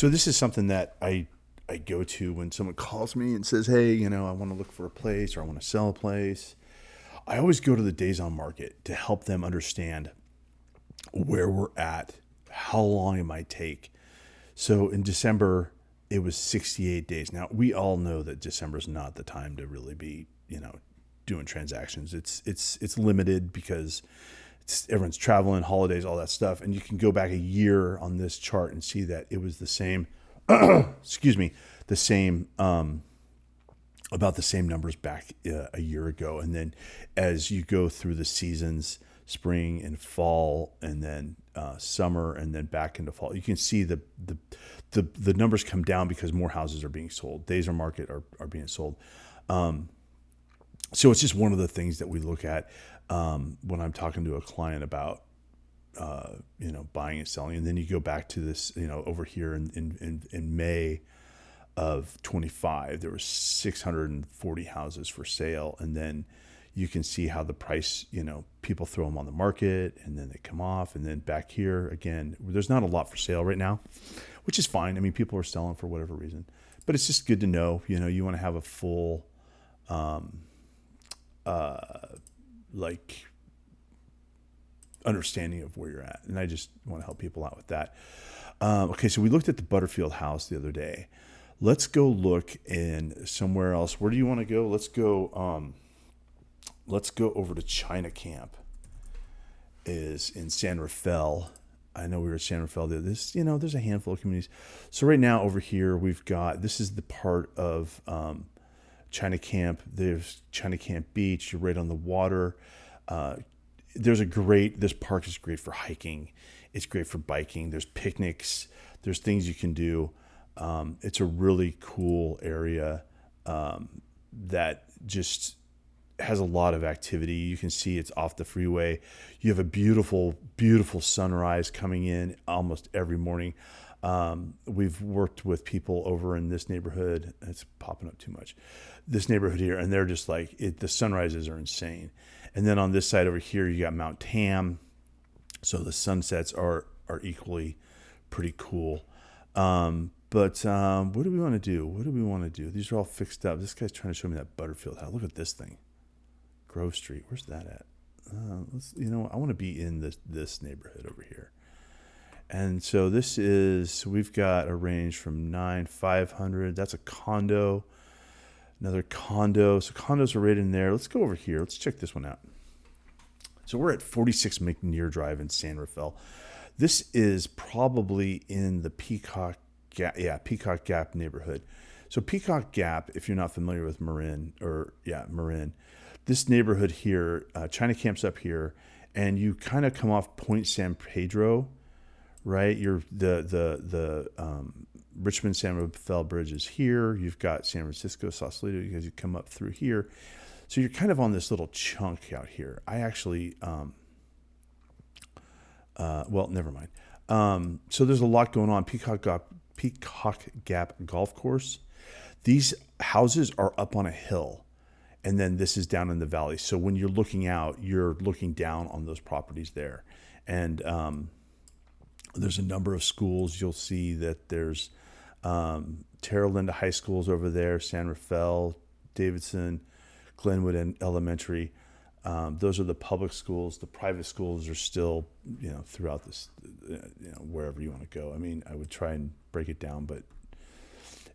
So this is something that I go to when someone calls me and says, hey, I want to look for a place or I want to sell a place. I always go to the days on market to help them understand where we're at, how long it might take. So in December, it was 68 days. Now, we all know that December is not the time to really be, doing transactions. It's limited because everyone's traveling, holidays, all that stuff. And you can go back a year on this chart and see that it was the same, excuse me, the same, about the same numbers back a year ago. And then as you go through the seasons, spring and fall, and then summer, and then back into fall, you can see the numbers come down because more houses are being sold. Days on market are being sold. So it's just one of the things that we look at when I'm talking to a client about buying and selling. And then you go back to this, over here in May of 25, there were 640 houses for sale. And then you can see how the price, people throw them on the market and then they come off. And then back here again, there's not a lot for sale right now, which is fine. I mean, people are selling for whatever reason, but it's just good to know, you want to have a full, understanding of where you're at. And I just want to help people out with that. Okay. So we looked at the Butterfield house the other day. Let's go look in somewhere else. Where do you want to go? Let's go over to China Camp. Is in San Rafael. I know we were at San Rafael. There's a handful of communities. So right now over here, this is the part of China Camp. There's China Camp Beach. You're right on the water. This park is great for hiking. It's great for biking. There's picnics. There's things you can do. It's a really cool area that just has a lot of activity. You can see it's off the freeway. You have a beautiful, beautiful sunrise coming in almost every morning. We've worked with people over in this neighborhood. It's popping up too much. This neighborhood here, and they're just like the sunrises are insane. And then on this side over here, you got Mount Tam. So the sunsets are equally pretty cool. But what do we want to do? These are all fixed up. This guy's trying to show me that Butterfield house. Look at this thing. Grove Street. Where's that at? I want to be in this neighborhood over here. And so we've got a range from 500. That's a condo. Another condo. So condos are right in there. Let's go over here. Let's check this one out. So we're at 46 McNear Drive in San Rafael. This is probably in the Peacock Gap neighborhood. So Peacock Gap, if you're not familiar with Marin, this neighborhood here, China Camp's up here, and you kind of come off Point San Pedro, right? You're the Richmond San Rafael Bridge is here. You've got San Francisco, Sausalito, because you come up through here. So you're kind of on this little chunk out here. I actually, never mind. So there's a lot going on. Peacock Gap Golf Course. These houses are up on a hill, and then this is down in the valley. So when you're looking out, you're looking down on those properties there. And there's a number of schools. You'll see that there's Terra Linda High Schools over there, San Rafael, Davidson, Glenwood, and Elementary. Those are the public schools. The private schools are still, throughout this, wherever you want to go. I mean, I would try and break it down, but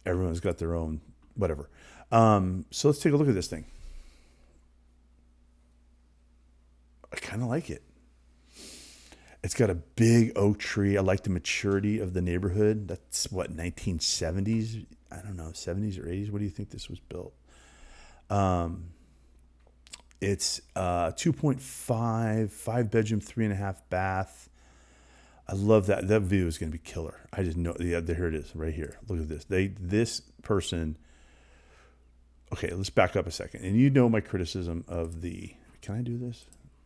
everyone's got their own whatever. So let's take a look at this thing. I kind of like it. It's got a big oak tree. I like the maturity of the neighborhood. That's 1970s? I don't know, 70s or 80s. What do you think this was built? It's 2.5, 5-bedroom, 3.5 bath. I love that. That view is going to be killer. I just know. Yeah, here it is, right here. Look at this. This person. Okay, let's back up a second. And my criticism of the. Can I do this?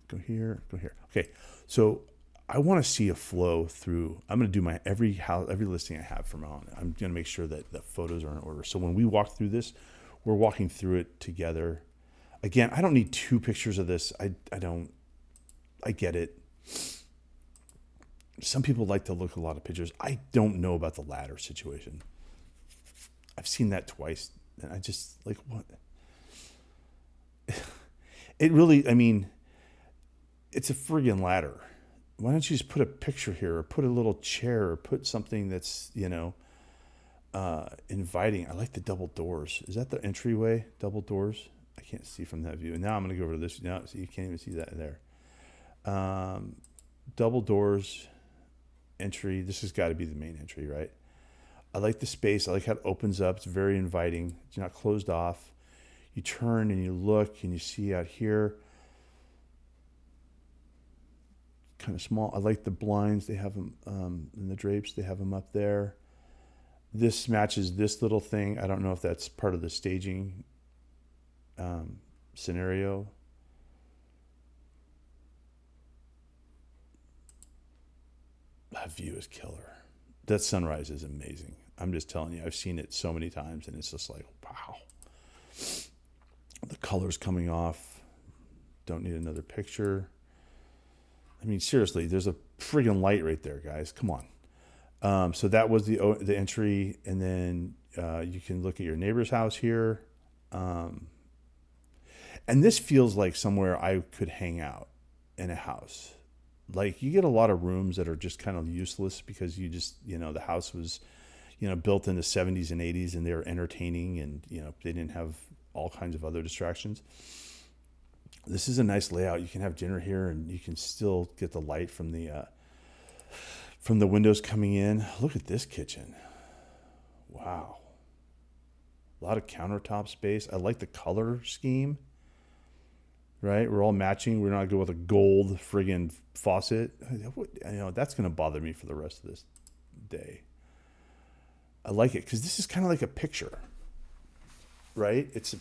Go here. Okay, so I want to see a flow through. I'm going to do my every listing I have from on. I'm going to make sure that the photos are in order. So when we walk through this, we're walking through it together. Again, I don't need 2 pictures of this. I get it. Some people like to look at a lot of pictures. I don't know about the ladder situation. I've seen that twice, and I just like, what? It really, I mean, it's a friggin' ladder. Why don't you just put a picture here, or put a little chair, or put something that's, inviting? I like the double doors. Is that the entryway? Double doors? I can't see from that view. And now I'm going to go over to this. Now, so you can't even see that there. Double doors, entry. This has got to be the main entry, right? I like the space. I like how it opens up. It's very inviting. It's not closed off. You turn and you look and you see out here, kind of small. I like the blinds. They have them, and the drapes, they have them up there. This matches this little thing. I don't know if that's part of the staging scenario. That view is killer. That sunrise is amazing. I'm just telling you, I've seen it so many times, and it's just like, wow. The colors coming off. Don't need another picture. I mean, seriously, there's a friggin' light right there, guys. Come on. So that was the entry, and then you can look at your neighbor's house here. And this feels like somewhere I could hang out in a house. Like, you get a lot of rooms that are just kind of useless because you just, the house was, built in the 70s and 80s, and they were entertaining, and, they didn't have all kinds of other distractions. This is a nice layout. You can have dinner here, and you can still get the light from the windows coming in. Look at this kitchen. Wow. A lot of countertop space. I like the color scheme. Right? We're all matching. We're not going to go with a gold friggin' faucet. That's going to bother me for the rest of this day. I like it because this is kind of like a picture. Right? It's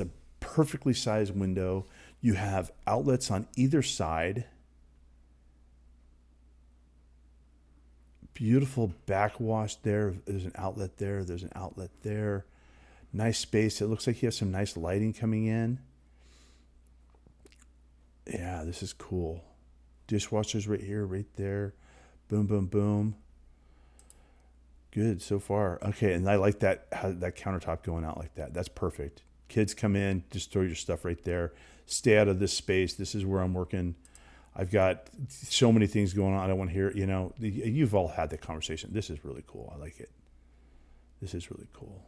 a perfectly sized window. You have outlets on either side. Beautiful backwash there. There's an outlet there. There's an outlet there. Nice space. It looks like you have some nice lighting coming in. Yeah, this is cool. Dishwashers right here, right there. Boom, boom, boom. Good so far. Okay, and I like that countertop going out like that. That's perfect. Kids come in, just throw your stuff right there. Stay out of this space. This is where I'm working. I've got so many things going on. I don't want to hear, you've all had that conversation. This is really cool. I like it. This is really cool.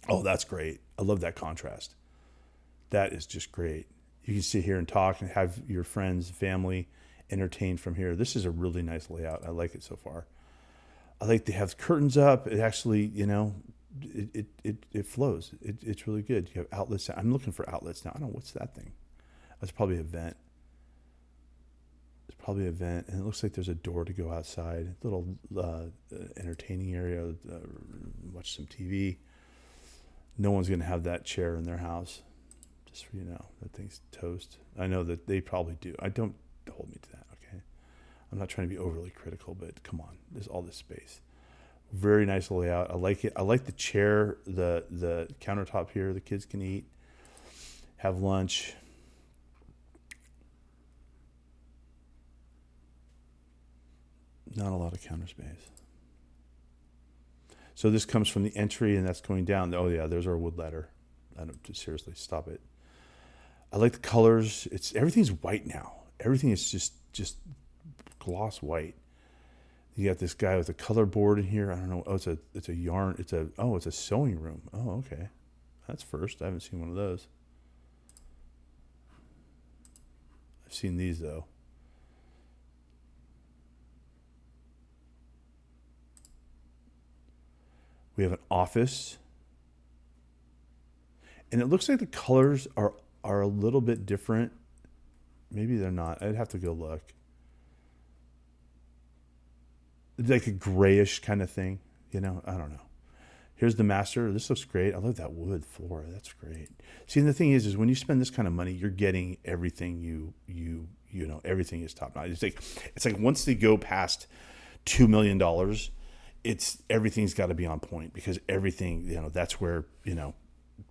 Oh, that's great. I love that contrast. That is just great. You can sit here and talk and have your friends, family entertained from here. This is a really nice layout. I like it so far. I like they have curtains up. It actually, it flows. It's really good. You have outlets. I'm looking for outlets now. I don't know, what's that thing? That's probably a vent. It's probably a vent, and it looks like there's a door to go outside. A little entertaining area. Watch some TV. No one's going to have that chair in their house. Just for that thing's toast. I know that they probably do. I don't hold me to that, okay? I'm not trying to be overly critical, but come on. There's all this space. Very nice layout. I like it. I like the chair, the countertop here. The kids can eat, have lunch. Not a lot of counter space. So this comes from the entry, and that's going down. Oh yeah, there's our wood ladder. I don't seriously stop it. I like the colors. Everything's white now. Everything is just gloss white. You got this guy with a color board in here. I don't know. Oh, it's a yarn. It's a sewing room. Oh, okay. That's first. I haven't seen one of those. I've seen these though. We have an office. And it looks like the colors are a little bit different. Maybe they're not. I'd have to go look. Like a grayish kind of thing. I don't know. Here's the master. This looks great. I love that wood floor. That's great. See, and the thing is when you spend this kind of money, you're getting everything everything is top notch. It's like once they go past $2 million, everything's got to be on point, because everything, that's where,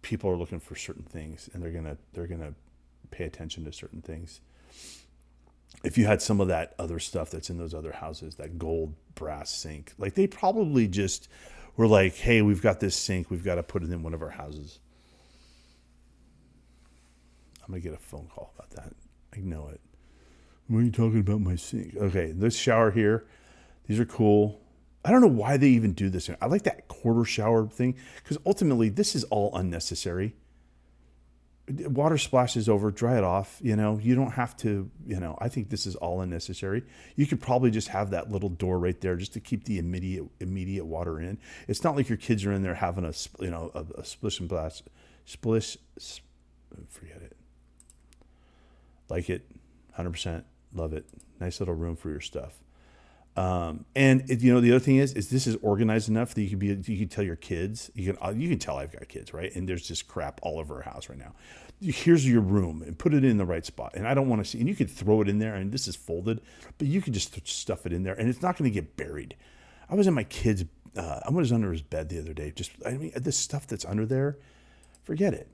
people are looking for certain things, and they're gonna pay attention to certain things. if you had some of that other stuff that's in those other houses, that gold brass sink, like they probably just were like, hey, we've got this sink, we've got to put it in one of our houses. I'm going to get a phone call about that. I know it. What are you talking about my sink? Okay, this shower here, these are cool. I don't know why they even do this. I like that quarter shower thing because ultimately this is all unnecessary. Water splashes over, dry it off. You don't have to, I think this is all unnecessary. You could probably just have that little door right there just to keep the immediate water in. It's not like your kids are in there having a splish and splish, forget it. Like it, 100%, love it. Nice little room for your stuff. The other thing is this is organized enough that you can tell your kids, you can tell I've got kids, right? And there's just crap all over our house right now. Here's your room and put it in the right spot. And I don't want to see, and you could throw it in there and this is folded, but you could just stuff it in there and it's not going to get buried. I was in my kid's, I was under his bed the other day. This stuff that's under there, forget it.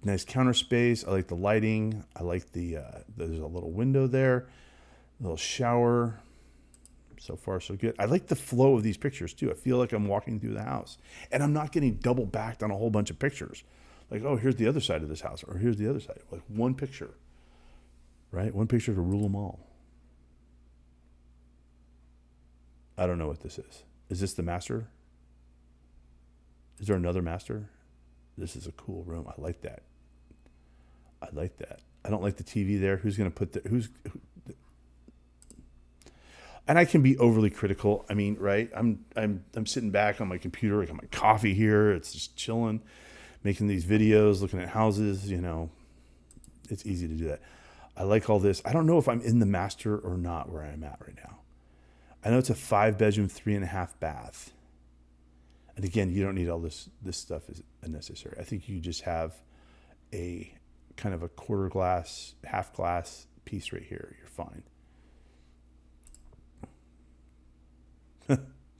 Nice counter space. I like the lighting. I like there's a little window there. Little shower. So far, so good. I like the flow of these pictures too. I feel like I'm walking through the house and I'm not getting double backed on a whole bunch of pictures. Like, oh, here's the other side of this house or here's the other side. Like one picture, right? One picture to rule them all. I don't know what this is. Is this the master? Is there another master? This is a cool room. I like that. I don't like the TV there. Who's going to put and I can be overly critical. I mean, right? I'm sitting back on my computer. I got my coffee here. It's just chilling, making these videos, looking at houses. It's easy to do that. I like all this. I don't know if I'm in the master or not where I'm at right now. I know it's a 5-bedroom, 3.5 bath. And again, you don't need all this. This stuff is unnecessary. I think you just have a kind of a quarter glass, half glass piece right here. You're fine.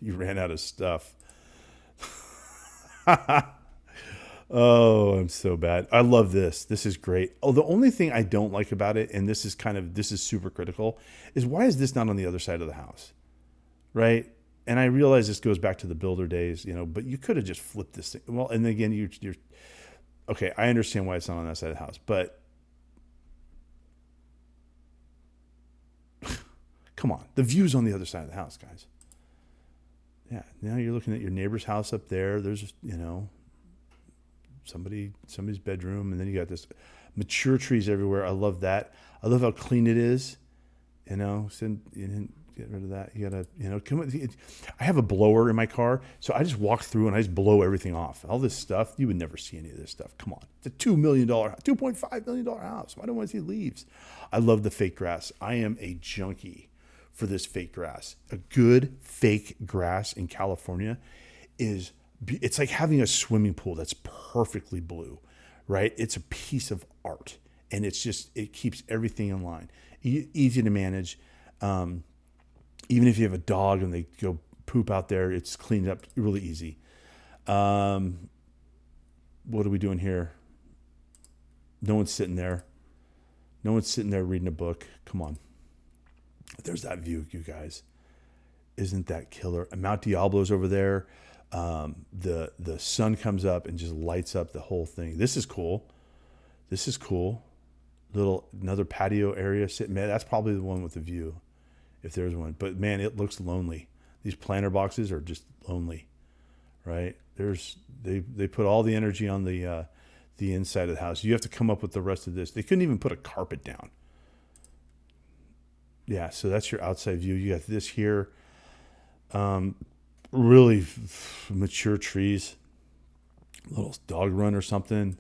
You ran out of stuff. Oh, I'm so bad. I love this. This is great. Oh, the only thing I don't like about it, and this is super critical, is why is this not on the other side of the house? Right? And I realize this goes back to the builder days, but you could have just flipped this thing. Well, and again, you're okay. I understand why it's not on that side of the house, but come on, the view's on the other side of the house, guys. Yeah, now you're looking at your neighbor's house up there. There's, somebody's bedroom, and then you got this mature trees everywhere. I love that. I love how clean it is. So you didn't get rid of that. You gotta, I have a blower in my car, so I just walk through and I just blow everything off. All this stuff, you would never see any of this stuff. Come on, it's a $2.5 million house. Why don't I want to see leaves? I love the fake grass. I am a junkie for this fake grass. A good fake grass in California it's like having a swimming pool that's perfectly blue, right? It's a piece of art, and it keeps everything in line. Easy to manage. Even if you have a dog and they go poop out there, it's cleaned up really easy. What are we doing here? No one's sitting there. No one's sitting there reading a book. Come on. There's that view, you guys. Isn't that killer? And Mount Diablo's over there. The sun comes up and just lights up the whole thing. This is cool. Another patio area. Man, that's probably the one with the view, if there's one. But man, it looks lonely. These planter boxes are just lonely, right? They put all the energy on the inside of the house. You have to come up with the rest of this. They couldn't even put a carpet down. Yeah, so that's your outside view. You got this here. Really mature trees. A little dog run or something.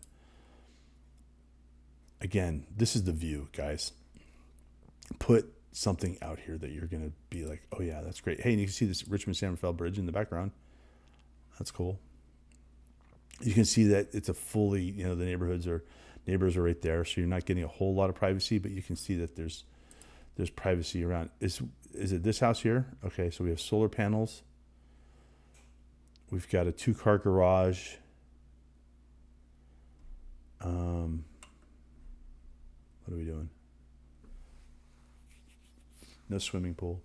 Again, this is the view, guys. Put something out here that you're going to be like, oh yeah, that's great. Hey, and you can see this Richmond San Rafael bridge in the background. That's cool. You can see that it's a fully, the neighbors are right there. So you're not getting a whole lot of privacy, but you can see that there's privacy around. Is it this house here? Okay, so we have solar panels. We've got a 2-car garage. What What are we doing? No swimming pool.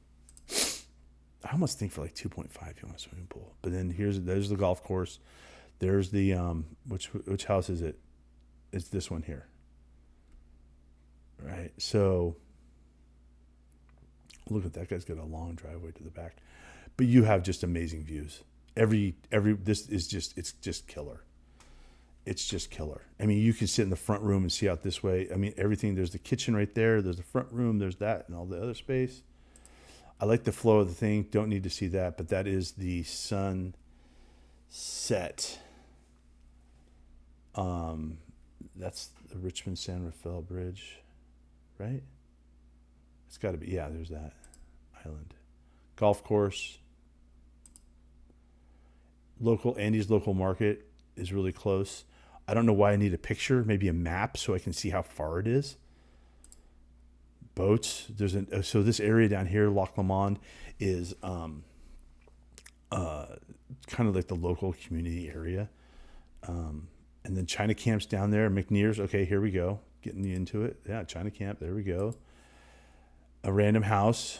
I almost think for like 2.5 you want a swimming pool. But then there's the golf course. There's the which house is it? It's this one here. Right. So look at that guy's got a long driveway to the back. But you have just amazing views. This is just it's just killer. It's just killer. I mean, you can sit in the front room and see out this way. I mean, everything, there's the kitchen right there. There's the front room. There's that and all the other space. I like the flow of the thing. Don't need to see that, but that is the sunset. That's the Richmond San Rafael Bridge, right? It's got to be. Yeah, there's that island. Golf course. Andy's local market is really close. I don't know why I need a picture, maybe a map so I can see how far it is. Boats. So this area down here, Loch Lomond, is kind of like the local community area. And then China Camp's down there. McNear's. Okay, here we go. Getting you into it. Yeah, China Camp. There we go. A random house.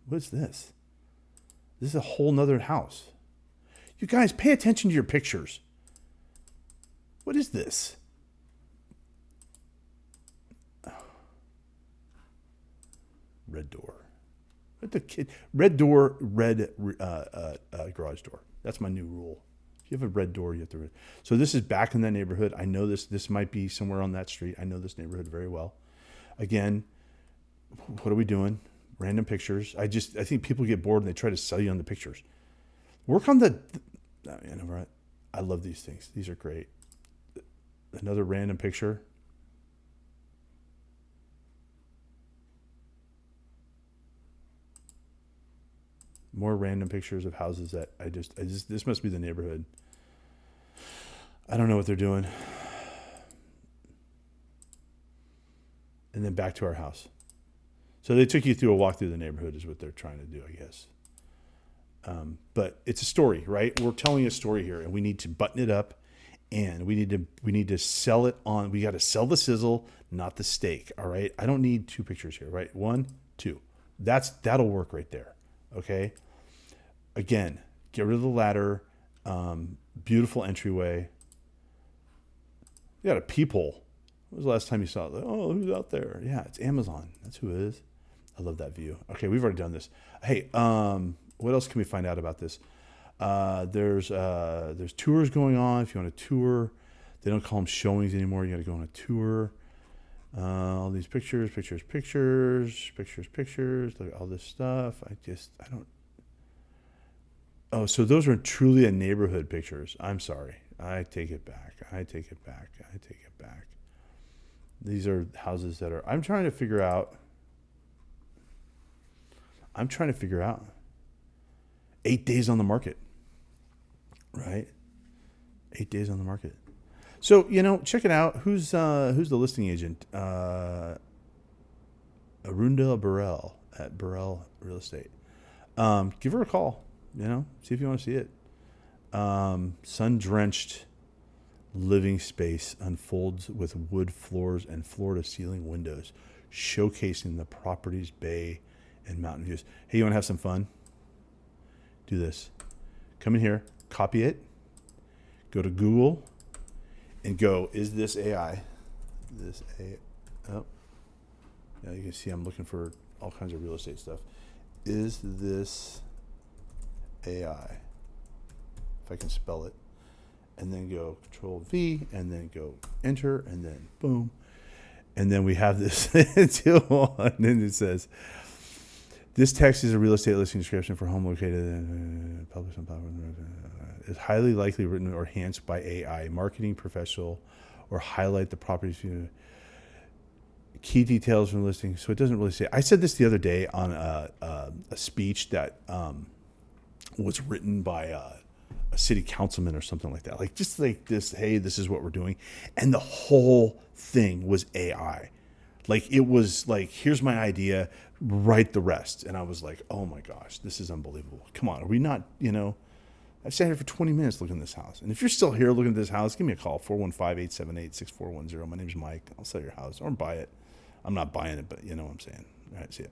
What's this? This is a whole nother house. You guys, pay attention to your pictures. What is this? Red door. Red door, red garage door. That's my new rule. If you have a red door, you have to. So this is back in that neighborhood. I know this. This might be somewhere on that street. I know this neighborhood very well. Again, what are we doing? Random pictures. I think people get bored and they try to sell you on the pictures. Work on the. I love these things. These are great. Another random picture. More random pictures of houses that this must be the neighborhood. I don't know what they're doing. And then back to our house. So they took you through a walk through the neighborhood is what they're trying to do, I guess. But it's a story, right? We're telling a story here, and we need to button it up, and we need to sell it on. We got to sell the sizzle, not the steak. All right. I don't need two pictures here, right? 1, 2. That'll work right there. Okay. Again, get rid of the ladder. Beautiful entryway. You got a peephole. When was the last time you saw it? Oh, who's out there? Yeah, it's Amazon. That's who it is. I love that view. Okay, we've already done this. Hey, what else can we find out about this? There's tours going on. If you want a tour, they don't call them showings anymore. You got to go on a tour. All these pictures. Look at all this stuff. I don't. Oh, so those are truly a neighborhood pictures. I'm sorry. I take it back. These are houses that are. I'm trying to figure out. 8 days on the market. Right? 8 days on the market. So, check it out. Who's the listing agent? Arunda Burrell at Burrell Real Estate. Give her a call. See if you want to see it. Sun-drenched living space unfolds with wood floors and floor-to-ceiling windows, showcasing the property's bay and mountain views. Hey, you want to have some fun? Do this. Come in here, copy it, go to Google, and go, is this AI? Oh, yeah, you can see I'm looking for all kinds of real estate stuff. Is this AI? If I can spell it. And then go Control V, and then go Enter, and then boom. And then we have this tool, and then it says, this text is a real estate listing description for home located published on platform. Is highly likely written or enhanced by AI, marketing professional, or highlight the property's key details from the listing. So it doesn't really say. I said this the other day on a speech that was written by a city councilman or something like that. Just like this, hey, this is what we're doing. And the whole thing was AI. It was like, here's my idea, write the rest. And I was like, oh my gosh, this is unbelievable. Come on, are we not, I've sat here for 20 minutes looking at this house. And if you're still here looking at this house, give me a call, 415-878-6410. My name's Mike. I'll sell your house or buy it. I'm not buying it, but you know what I'm saying. All right, see it.